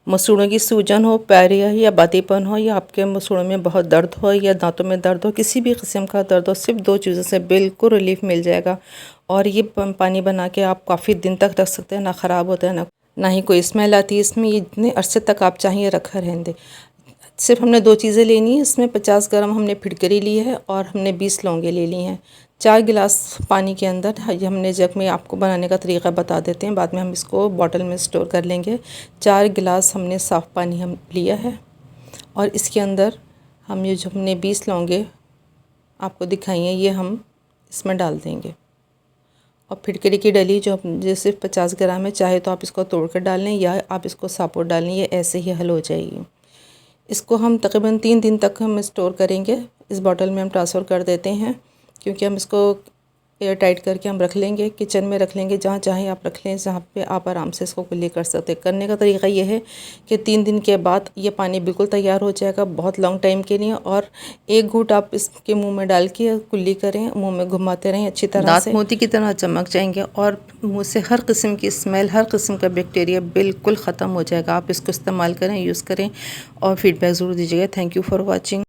मसूड़ों की सूजन हो, पैरिया या बातीपन हो, या आपके मसूड़ों में बहुत दर्द हो, या दांतों में दर्द हो, किसी भी किस्म का दर्द हो, सिर्फ 2 चीज़ों से बिल्कुल रिलीफ मिल जाएगा। और ये पानी बना के आप काफ़ी दिन तक रख सकते हैं, ना ख़राब होता है, ना ही कोई स्मेल आती है इसमें। ये इतने अरसे तक आप चाहिए रखा रहने दें। सिर्फ हमने 2 चीज़ें लेनी है इसमें। 50 ग्राम हमने फिटकरी ली है और हमने 20 लौंगे ले ली हैं। 4 गिलास पानी के अंदर ये हमने जग में, आपको बनाने का तरीका बता देते हैं, बाद में हम इसको बॉटल में स्टोर कर लेंगे। 4 गिलास हमने साफ़ पानी हम लिया है और इसके अंदर हम ये जो हमने 20 लौंगे आपको दिखाई हैं ये हम इसमें डाल देंगे। और फिटकरी की डली जो जैसे 50 ग्राम है, चाहे तो आप इसको तोड़ कर डाल लें या आप इसको साबुत डाल लें, ये ऐसे ही हल हो जाएगी। इसको हम तकरीबन 3 दिन तक हम स्टोर करेंगे। इस बॉटल में हम ट्रांसफ़र कर देते हैं, क्योंकि हम इसको एयर टाइट करके हम रख लेंगे, किचन में रख लेंगे, जहाँ चाहें आप रख लें, जहाँ पे आप आराम से इसको कुल्ली कर सकते हैं। करने का तरीका ये है कि 3 दिन के बाद ये पानी बिल्कुल तैयार हो जाएगा, बहुत लॉन्ग टाइम के लिए। और 1 घूंट आप इसके मुंह में डाल के कुल्ली करें, मुंह में घुमाते रहें अच्छी तरह से, दांत मोती की तरह चमक जाएंगे और मुंह से हर किस्म की स्मेल, हर किस्म का बैक्टीरिया बिल्कुल ख़त्म हो जाएगा। आप इसको इस्तेमाल करें, यूज़ करें और फीडबैक ज़रूर दीजिएगा। Thank you for watching.